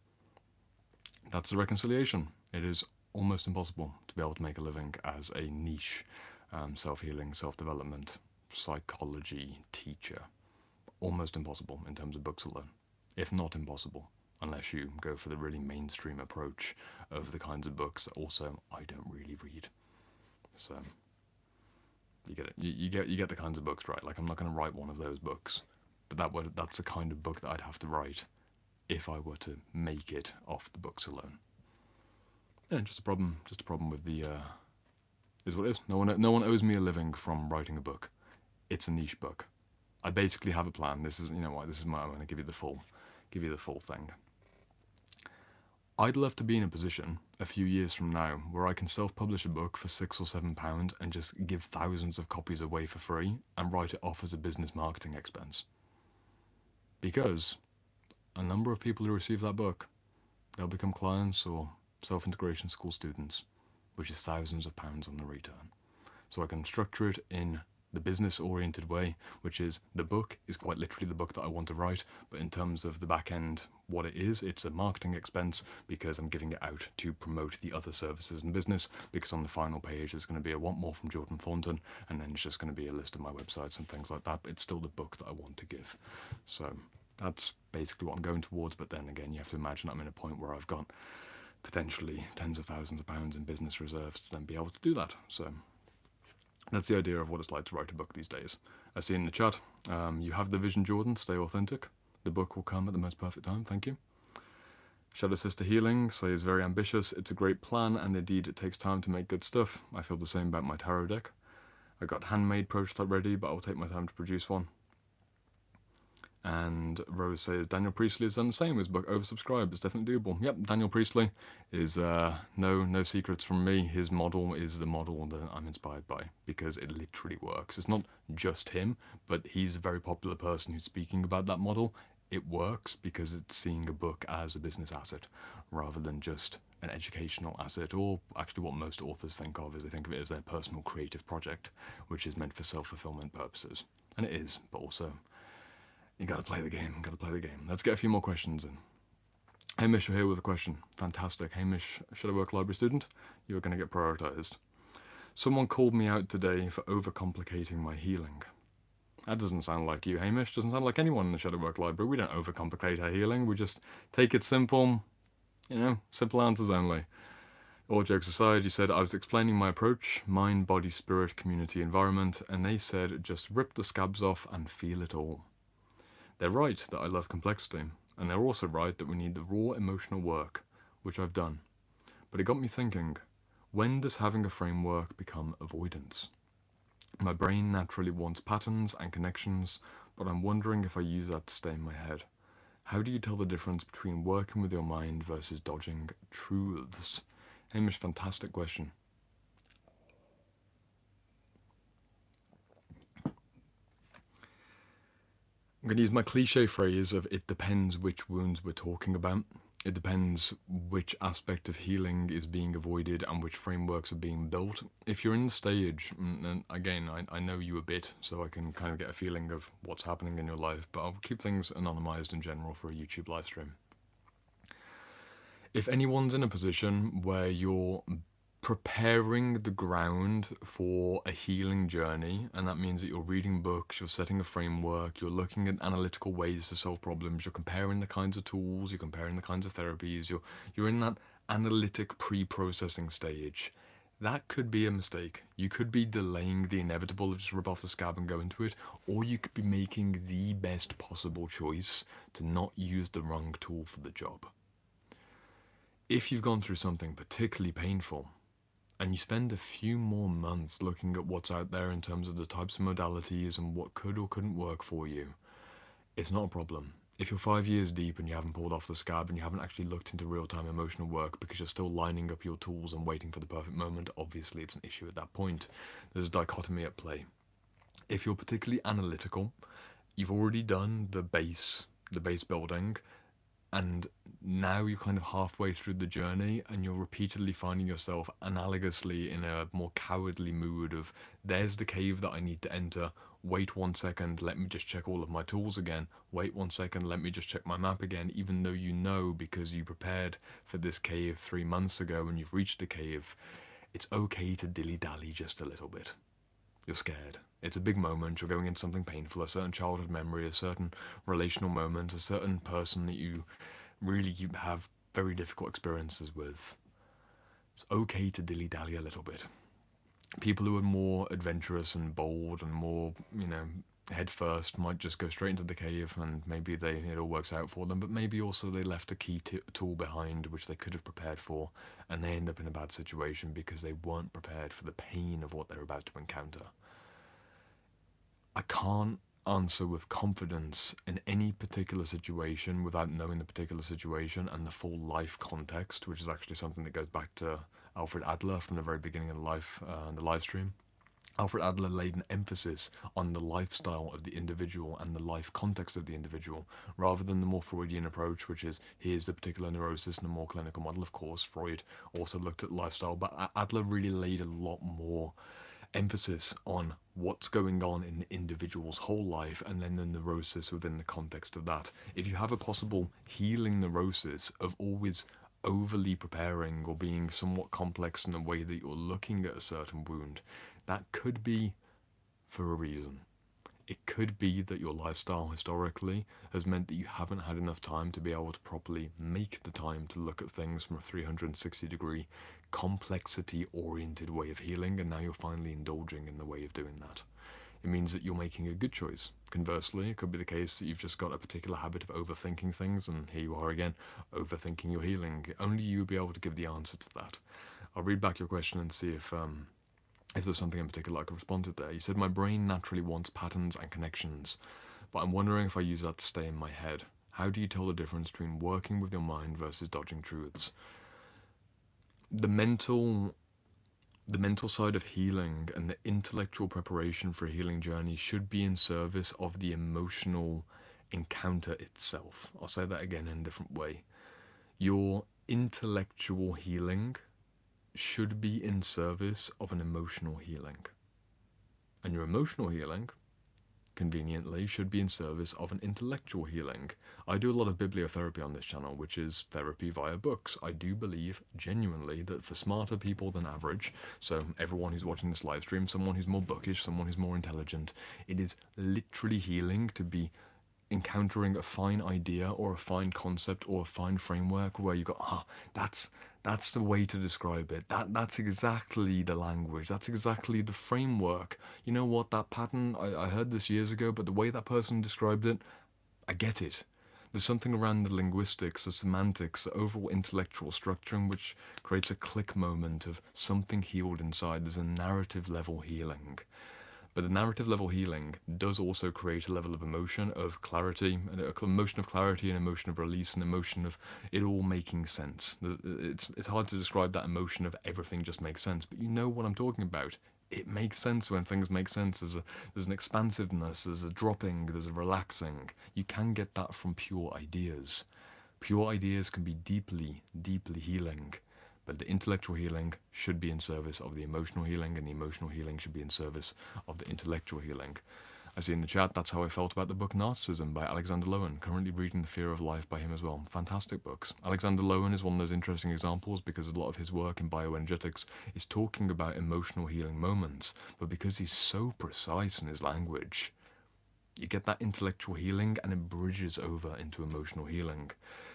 That's the reconciliation. It is almost impossible to be able to make a living as a niche self-healing, self-development, psychology teacher. Almost impossible in terms of books alone. If not impossible, unless you go for the really mainstream approach of the kinds of books that also I don't really read. So you get it. You get the kinds of books, right? Like, I'm not going to write one of those books, but that's the kind of book that I'd have to write if I were to make it off the books alone. Yeah, just a problem with the is what it is. No one owes me a living from writing a book. It's a niche book. I basically have a plan. This is, I'm going to give you the full thing. I'd love to be in a position a few years from now where I can self-publish a book for £6 or £7 and just give thousands of copies away for free and write it off as a business marketing expense. Because a number of people who receive that book, they'll become clients or self-integration school students, which is thousands of pounds on the return. So I can structure it in the business-oriented way, which is the book is quite literally the book that I want to write, but in terms of the back end, what it is, it's a marketing expense because I'm giving it out to promote the other services in business, because on the final page there's going to be a want more from Jordan Thornton, and then it's just going to be a list of my websites and things like that, but it's still the book that I want to give. So that's basically what I'm going towards, but then again, you have to imagine I'm in a point where I've got potentially tens of thousands of pounds in business reserves to then be able to do that. So that's the idea of what it's like to write a book these days. I see in the chat, you have the vision, Jordan, stay authentic. The book will come at the most perfect time, thank you. Shadow Sister Healing says, very ambitious, it's a great plan, and indeed it takes time to make good stuff. I feel the same about my tarot deck. I got handmade prototype ready, but I will take my time to produce one. And Rose says, Daniel Priestley has done the same. His book oversubscribed. It's definitely doable. Yep, Daniel Priestley is no secrets from me. His model is the model that I'm inspired by because it literally works. It's not just him, but he's a very popular person who's speaking about that model. It works because it's seeing a book as a business asset rather than just an educational asset, or actually what most authors think of is they think of it as their personal creative project, which is meant for self-fulfillment purposes. And it is, but also you gotta play the game, Let's get a few more questions in. Hamish, you're here with a question. Fantastic. Hamish, Shadow Work Library student, you're going to get prioritized. Someone called me out today for overcomplicating my healing. That doesn't sound like you, Hamish. Doesn't sound like anyone in the Shadow Work Library. We don't overcomplicate our healing. We just take it simple, simple answers only. All jokes aside, you said, I was explaining my approach, mind, body, spirit, community, environment, and they said, just rip the scabs off and feel it all. They're right that I love complexity, and they're also right that we need the raw emotional work, which I've done. But it got me thinking, when does having a framework become avoidance? My brain naturally wants patterns and connections, but I'm wondering if I use that to stay in my head. How do you tell the difference between working with your mind versus dodging truths? Hamish, fantastic question. I'm going to use my cliche phrase of it depends which wounds we're talking about. It depends which aspect of healing is being avoided and which frameworks are being built. If you're in the stage, and again, I know you a bit, so I can kind of get a feeling of what's happening in your life, but I'll keep things anonymized in general for a YouTube live stream. If anyone's in a position where you're preparing the ground for a healing journey, and that means that you're reading books, you're setting a framework, you're looking at analytical ways to solve problems, you're comparing the kinds of tools, you're comparing the kinds of therapies, you're in that analytic pre-processing stage, that could be a mistake. You could be delaying the inevitable of just rip off the scab and go into it, or you could be making the best possible choice to not use the wrong tool for the job. If you've gone through something particularly painful, and you spend a few more months looking at what's out there in terms of the types of modalities and what could or couldn't work for you, it's not a problem. If you're 5 years deep and you haven't pulled off the scab and you haven't actually looked into real-time emotional work because you're still lining up your tools and waiting for the perfect moment, obviously it's an issue at that point. There's a dichotomy at play. If you're particularly analytical, you've already done the base building, and now you're kind of halfway through the journey and you're repeatedly finding yourself analogously in a more cowardly mood of, there's the cave that I need to enter, wait 1 second, let me just check all of my tools again, wait 1 second, let me just check my map again, even though you know because you prepared for this cave 3 months ago and you've reached the cave, it's okay to dilly-dally just a little bit. You're scared. It's a big moment, you're going into something painful, a certain childhood memory, a certain relational moment, a certain person that you really have very difficult experiences with. It's okay to dilly-dally a little bit. People who are more adventurous and bold and more, head first might just go straight into the cave and maybe it all works out for them, but maybe also they left a key tool behind which they could have prepared for, and they end up in a bad situation because they weren't prepared for the pain of what they're about to encounter. I can't answer with confidence in any particular situation without knowing the particular situation and the full life context, which is actually something that goes back to Alfred Adler from the very beginning of the live stream. Alfred Adler laid an emphasis on the lifestyle of the individual and the life context of the individual, rather than the more Freudian approach, which is here's the particular neurosis in a more clinical model. Of course, Freud also looked at lifestyle, but Adler really laid a lot more emphasis on what's going on in the individual's whole life and then the neurosis within the context of that. If you have a possible healing neurosis of always overly preparing or being somewhat complex in the way that you're looking at a certain wound, that could be for a reason. It could be that your lifestyle historically has meant that you haven't had enough time to be able to properly make the time to look at things from a 360-degree complexity-oriented way of healing, and now you're finally indulging in the way of doing that. It means that you're making a good choice. Conversely, it could be the case that you've just got a particular habit of overthinking things, and here you are again, overthinking your healing. Only you will be able to give the answer to that. I'll read back your question and see if there's something in particular I could respond to there. You said, my brain naturally wants patterns and connections, but I'm wondering if I use that to stay in my head. How do you tell the difference between working with your mind versus dodging truths? The mental side of healing and the intellectual preparation for a healing journey should be in service of the emotional encounter itself. I'll say that again in a different way. Your intellectual healing should be in service of an emotional healing. And your emotional healing conveniently, should be in service of an intellectual healing. I do a lot of bibliotherapy on this channel, which is therapy via books. I do believe genuinely that for smarter people than average, so everyone who's watching this live stream, someone who's more bookish, someone who's more intelligent, it is literally healing to be encountering a fine idea or a fine concept or a fine framework where you go, that's the way to describe it. That's exactly the language. That's exactly the framework. You know what, that pattern, I heard this years ago, but the way that person described it, I get it. There's something around the linguistics, the semantics, the overall intellectual structuring which creates a click moment of something healed inside. There's a narrative level healing. But the narrative level healing does also create a level of emotion, of clarity, an emotion of clarity, an emotion of release, an emotion of it all making sense. It's hard to describe that emotion of everything just makes sense, but you know what I'm talking about. It makes sense when things make sense. There's an expansiveness, there's a dropping, there's a relaxing. You can get that from pure ideas. Pure ideas can be deeply, deeply healing. But the intellectual healing should be in service of the emotional healing, and the emotional healing should be in service of the intellectual healing. I see in the chat, that's how I felt about the book Narcissism by Alexander Lowen. Currently reading The Fear of Life by him as well. Fantastic books. Alexander Lowen is one of those interesting examples because a lot of his work in bioenergetics is talking about emotional healing moments. But because he's so precise in his language, you get that intellectual healing and it bridges over into emotional healing.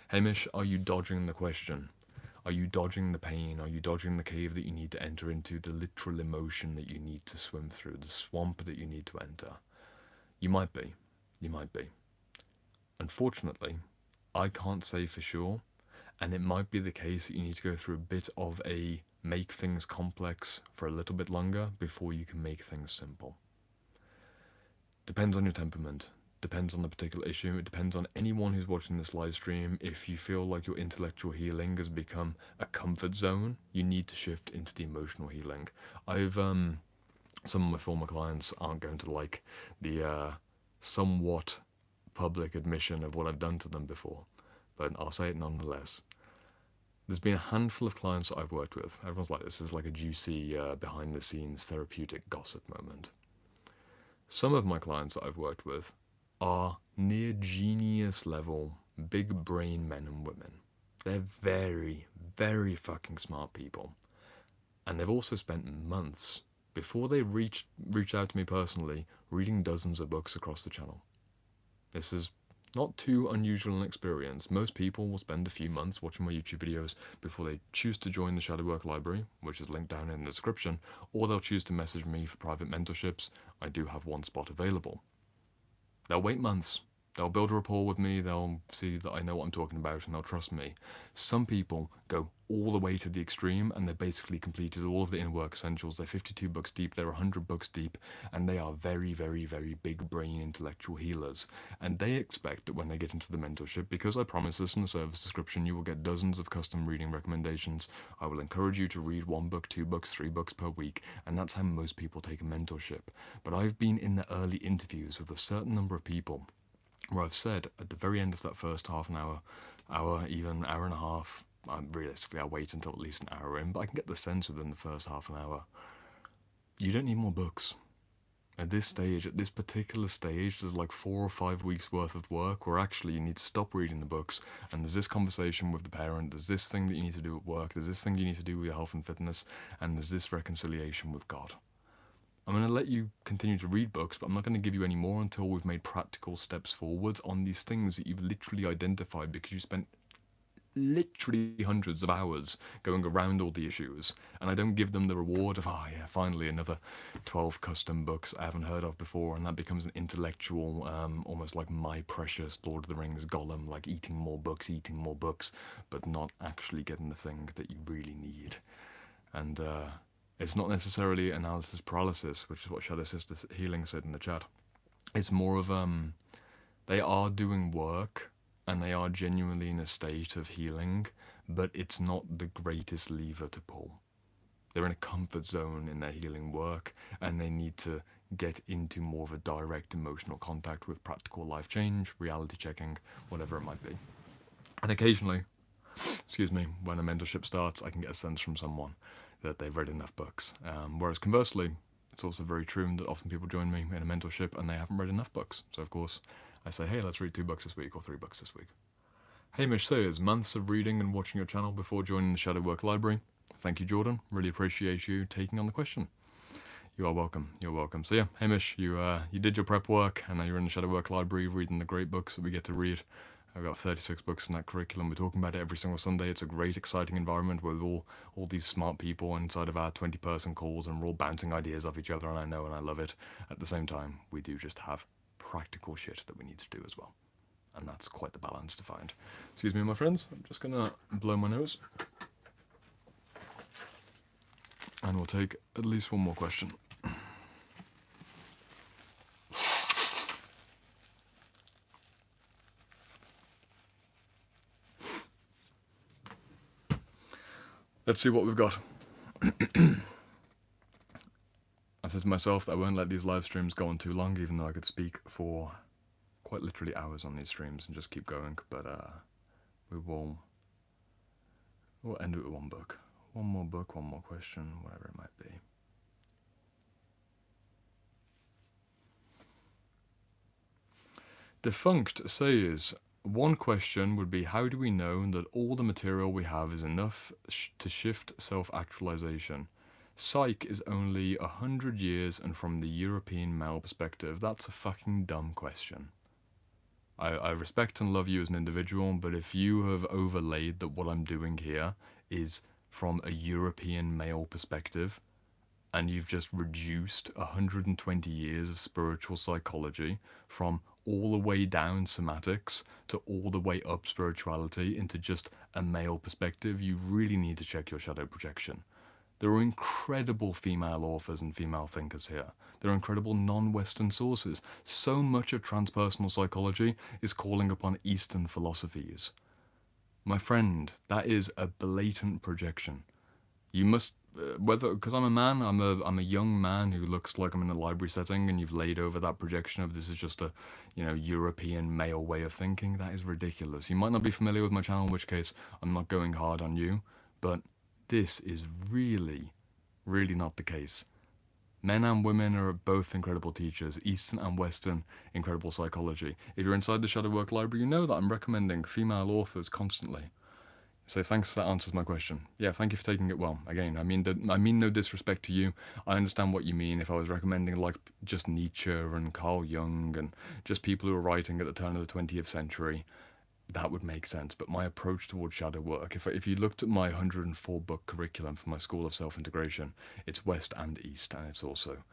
Hamish, are you dodging the question? Are you dodging the pain? Are you dodging the cave that you need to enter into, the literal emotion that you need to swim through, the swamp that you need to enter? You might be. You might be. Unfortunately, I can't say for sure, and it might be the case that you need to go through a bit of a make things complex for a little bit longer before you can make things simple. Depends on your temperament. Depends on the particular issue. It depends on anyone who's watching this live stream. If you feel like your intellectual healing has become a comfort zone, you need to shift into the emotional healing. Some of my former clients aren't going to like the somewhat public admission of what I've done to them before, but I'll say it nonetheless. There's been a handful of clients that I've worked with. Everyone's like, this is like a juicy behind the scenes therapeutic gossip moment. Some of my clients that I've worked with are near genius level, big brain men and women. They're very, very fucking smart people. And they've also spent months, before they reach out to me personally, reading dozens of books across the channel. This is not too unusual an experience. Most people will spend a few months watching my YouTube videos before they choose to join the Shadow Work Library, which is linked down in the description, or they'll choose to message me for private mentorships. I do have one spot available. They'll wait months. They'll build a rapport with me, they'll see that I know what I'm talking about, and they'll trust me. Some people go all the way to the extreme, and they've basically completed all of the inner work essentials. They're 52 books deep, they're 100 books deep, and they are very, very, very big brain intellectual healers. And they expect that when they get into the mentorship, because I promise this in the service description, you will get dozens of custom reading recommendations. I will encourage you to read 1 book, 2 books, 3 books per week, and that's how most people take a mentorship. But I've been in the early interviews with a certain number of people where I've said at the very end of that first half an hour, even hour and a half, realistically I'll wait until at least an hour in, but I can get the sense within the first half an hour, you don't need more books. At this stage, at this particular stage, there's like 4 or 5 weeks worth of work where actually you need to stop reading the books, and there's this conversation with the parent, there's this thing that you need to do at work, there's this thing you need to do with your health and fitness, and there's this reconciliation with God. I'm going to let you continue to read books, but I'm not going to give you any more until we've made practical steps forwards on these things that you've literally identified because you spent literally hundreds of hours going around all the issues, and I don't give them the reward of, finally another 12 custom books I haven't heard of before, and that becomes an intellectual, almost like my precious Lord of the Rings Gollum, like eating more books, but not actually getting the thing that you really need. And it's not necessarily analysis paralysis, which is what Shadow Sister Healing said in the chat. It's more of, they are doing work, and they are genuinely in a state of healing, but it's not the greatest lever to pull. They're in a comfort zone in their healing work, and they need to get into more of a direct emotional contact with practical life change, reality checking, whatever it might be. And occasionally, when a mentorship starts, I can get a sense from someone that they've read enough books. Whereas conversely, it's also very true that often people join me in a mentorship and they haven't read enough books. So of course, I say, hey, let's read 2 books this week or 3 books this week. Hamish says, months of reading and watching your channel before joining the Shadow Work Library. Thank you, Jordan. Really appreciate you taking on the question. You are welcome. You're welcome. So yeah, Hamish, you did your prep work, and now you're in the Shadow Work Library reading the great books that we get to read. I've got 36 books in that curriculum. We're talking about it every single Sunday. It's a great, exciting environment with all these smart people inside of our 20-person calls, and we're all bouncing ideas off each other, and I know and I love it. At the same time, we do just have practical shit that we need to do as well. And that's quite the balance to find. Excuse me, my friends. I'm just going to blow my nose. And we'll take at least one more question. Let's see what we've got. I said to myself that I won't let these live streams go on too long, even though I could speak for quite literally hours on these streams and just keep going. But we'll end it with one book. One more book, one more question, whatever it might be. Defunct says, one question would be, how do we know that all the material we have is enough to shift self-actualization? Psych is only 100 years, and from the European male perspective, that's a fucking dumb question. I respect and love you as an individual, but if you have overlaid that what I'm doing here is from a European male perspective, and you've just reduced 120 years of spiritual psychology from all the way down somatics to all the way up spirituality into just a male perspective, you really need to check your shadow projection. There are incredible female authors and female thinkers here. There are incredible non-Western sources. So much of transpersonal psychology is calling upon Eastern philosophies. My friend, that is a blatant projection. You must, because I'm a man, I'm a young man who looks like I'm in a library setting, and you've laid over that projection of this is just a, European male way of thinking. That is ridiculous. You might not be familiar with my channel, in which case I'm not going hard on you, but this is really, really not the case. Men and women are both incredible teachers, Eastern and Western incredible psychology. If you're inside the Shadow Work Library, you know that I'm recommending female authors constantly. So thanks, that answers my question. Yeah, thank you for taking it well. Again, I mean no disrespect to you. I understand what you mean. If I was recommending like just Nietzsche and Carl Jung and just people who were writing at the turn of the 20th century, that would make sense. But my approach towards shadow work, if you looked at my 104 book curriculum for my School of Self-Integration, it's West and East, and it's also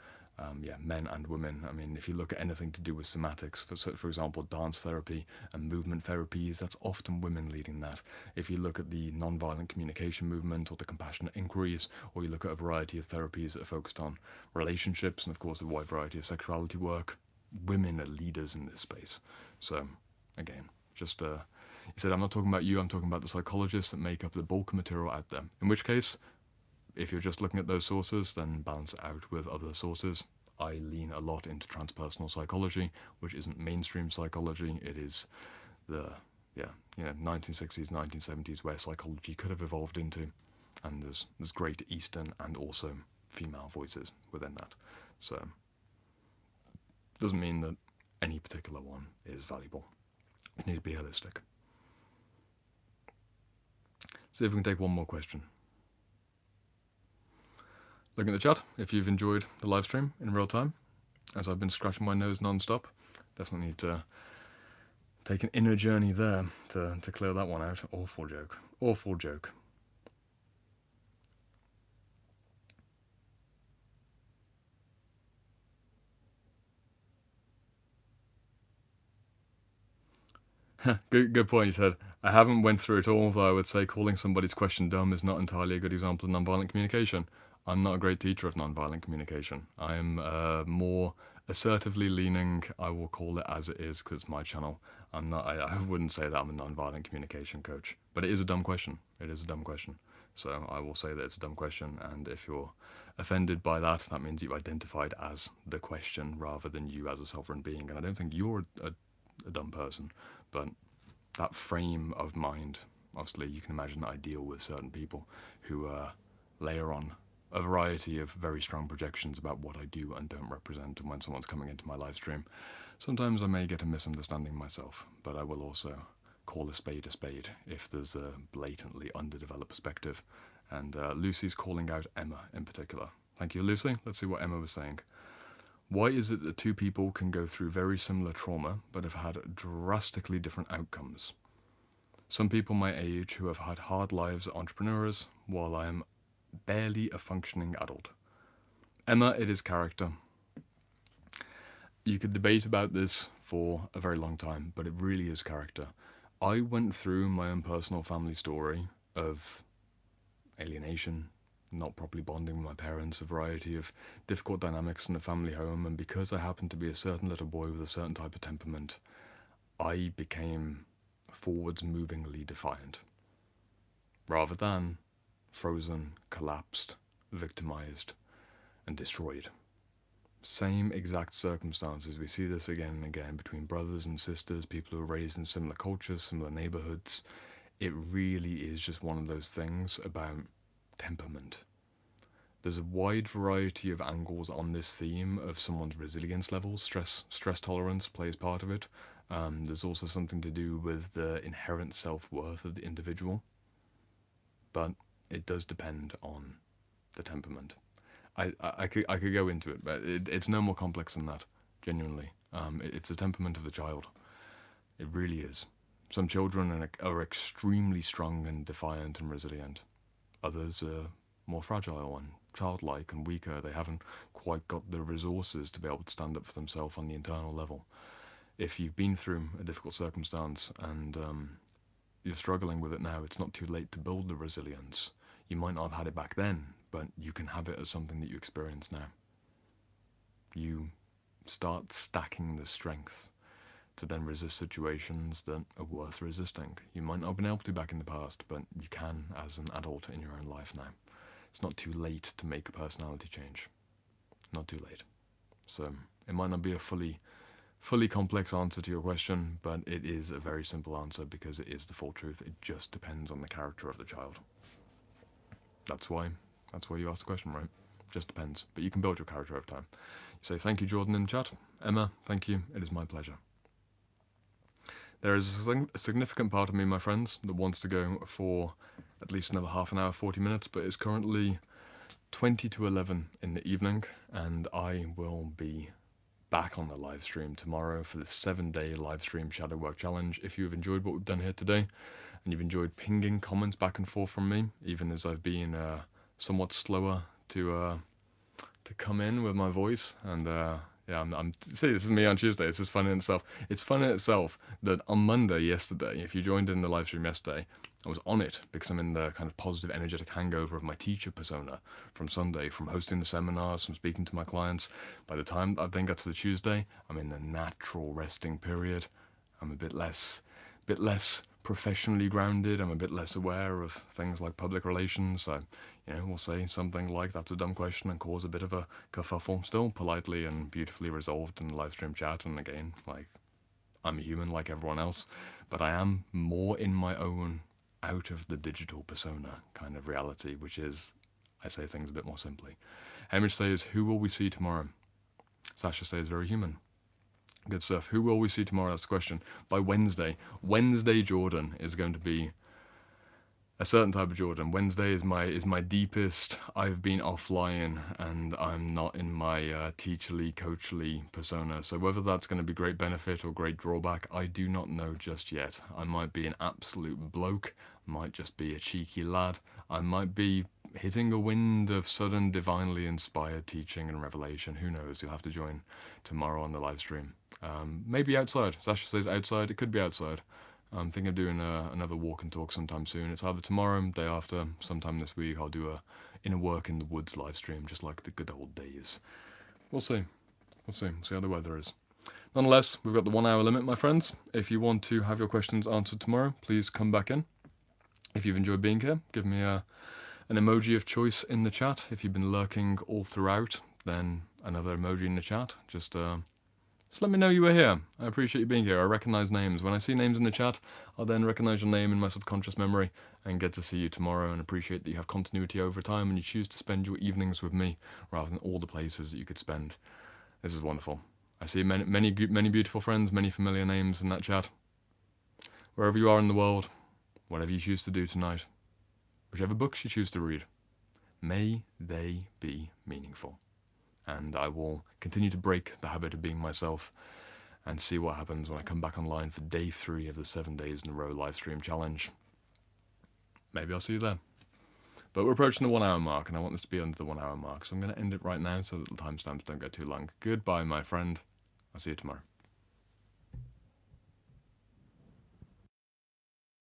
men and women. I mean, if you look at anything to do with somatics, for example, dance therapy and movement therapies, that's often women leading that. If you look at the non-violent communication movement or the compassionate inquiries, or you look at a variety of therapies that are focused on relationships and, of course, a wide variety of sexuality work, women are leaders in this space. So, again, just you said, I'm not talking about you, I'm talking about the psychologists that make up the bulk of material out there. In which case, if you're just looking at those sources, then balance it out with other sources. I lean a lot into transpersonal psychology, which isn't mainstream psychology. It is the 1960s, 1970s where psychology could have evolved into, and there's great Eastern and also female voices within that. So doesn't mean that any particular one is valuable. You need to be holistic. See if we can take one more question. Look at the chat if you've enjoyed the live stream in real time, as I've been scratching my nose non-stop. Definitely need to take an inner journey there to clear that one out. Awful joke. Awful joke. Good point, you said. I haven't went through it all, though I would say calling somebody's question dumb is not entirely a good example of nonviolent communication. I'm not a great teacher of nonviolent communication. I'm more assertively leaning, I will call it as it is, because it's my channel. I wouldn't say that I'm a nonviolent communication coach. But it is a dumb question. It is a dumb question. So I will say that it's a dumb question, and if you're offended by that, that means you identified as the question rather than you as a sovereign being. And I don't think you're a dumb person, but that frame of mind, obviously you can imagine that I deal with certain people who layer on a variety of very strong projections about what I do and don't represent, and when someone's coming into my live stream, sometimes I may get a misunderstanding myself, but I will also call a spade if there's a blatantly underdeveloped perspective. And Lucy's calling out Emma in particular. Thank you, Lucy. Let's see what Emma was saying. Why is it that two people can go through very similar trauma but have had drastically different outcomes? Some people my age who have had hard lives are entrepreneurs, while I am barely a functioning adult. Emma, it is character. You could debate about this for a very long time, but it really is character. I went through my own personal family story of alienation, not properly bonding with my parents, a variety of difficult dynamics in the family home, and because I happened to be a certain little boy with a certain type of temperament, I became forwards-movingly defiant, rather than frozen, collapsed, victimized, and destroyed. Same exact circumstances. We see this again and again between brothers and sisters, people who are raised in similar cultures, similar neighborhoods. It really is just one of those things about temperament. There's a wide variety of angles on this theme of someone's resilience levels. Stress tolerance plays part of it. There's also something to do with the inherent self-worth of the individual. But it does depend on the temperament. I could go into it, but it's no more complex than that, genuinely. It's the temperament of the child. It really is. Some children are extremely strong and defiant and resilient. Others are more fragile and childlike and weaker. They haven't quite got the resources to be able to stand up for themselves on the internal level. If you've been through a difficult circumstance and you're struggling with it now, it's not too late to build the resilience. You might not have had it back then, but you can have it as something that you experience now. You start stacking the strength to then resist situations that are worth resisting. You might not have been able to back in the past, but you can as an adult in your own life now. It's not too late to make a personality change. Not too late. So it might not be a fully complex answer to your question, but it is a very simple answer because it is the full truth. It just depends on the character of the child. That's why you asked the question, right? Just depends. But you can build your character over time. You say, thank you, Jordan, in the chat. Emma, thank you. It is my pleasure. There is a significant part of me, my friends, that wants to go for at least another half an hour, 40 minutes, but it's currently 20 to 11 in the evening, and I will be back on the live stream tomorrow for the 7-day live stream shadow work challenge. If you've enjoyed what we've done here today, and you've enjoyed pinging comments back and forth from me, even as I've been somewhat slower to come in with my voice, and see, this is me on Tuesday. It's just fun in itself. It's fun in itself that on Monday yesterday, if you joined in the live stream yesterday, I was on it because I'm in the kind of positive, energetic hangover of my teacher persona from Sunday, from hosting the seminars, from speaking to my clients. By the time I then got to the Tuesday, I'm in the natural resting period. I'm a bit less professionally grounded. I'm a bit less aware of things like public relations. So, we'll say something like that's a dumb question and cause a bit of a kerfuffle, still politely and beautifully resolved in the live stream chat. And again, I'm a human like everyone else, but I am more in my own out of the digital persona kind of reality, which is, I say things a bit more simply. Hamish says, who will we see tomorrow? Sasha says, very human. Good stuff. Who will we see tomorrow? That's the question. By Wednesday. Wednesday Jordan is going to be a certain type of Jordan. Wednesday is my deepest. I've been offline and I'm not in my teacherly, coachly persona. So whether that's going to be great benefit or great drawback, I do not know just yet. I might be an absolute bloke. Might just be a cheeky lad. I might be hitting a wind of sudden, divinely inspired teaching and revelation. Who knows? You'll have to join tomorrow on the live stream. Maybe outside. Sasha says outside. It could be outside. I'm thinking of doing another walk and talk sometime soon. It's either tomorrow, day after, sometime this week. I'll do a inner work in the woods live stream, just like the good old days. We'll see. We'll see how the weather is. Nonetheless, we've got the 1 hour limit, my friends. If you want to have your questions answered tomorrow, please come back in. If you've enjoyed being here, give me an emoji of choice in the chat. If you've been lurking all throughout, then another emoji in the chat. Just Just let me know you were here. I appreciate you being here. I recognize names. When I see names in the chat, I'll then recognize your name in my subconscious memory and get to see you tomorrow, and appreciate that you have continuity over time and you choose to spend your evenings with me rather than all the places that you could spend. This is wonderful. I see many beautiful friends, many familiar names in that chat. Wherever you are in the world, whatever you choose to do tonight, whichever books you choose to read, may they be meaningful. And I will continue to break the habit of being myself and see what happens when I come back online for day 3 of the 7 days in a row live stream challenge. Maybe I'll see you there. But we're approaching the 1 hour mark, and I want this to be under the 1 hour mark, so I'm going to end it right now so that the timestamps don't get too long. Goodbye, my friend. I'll see you tomorrow.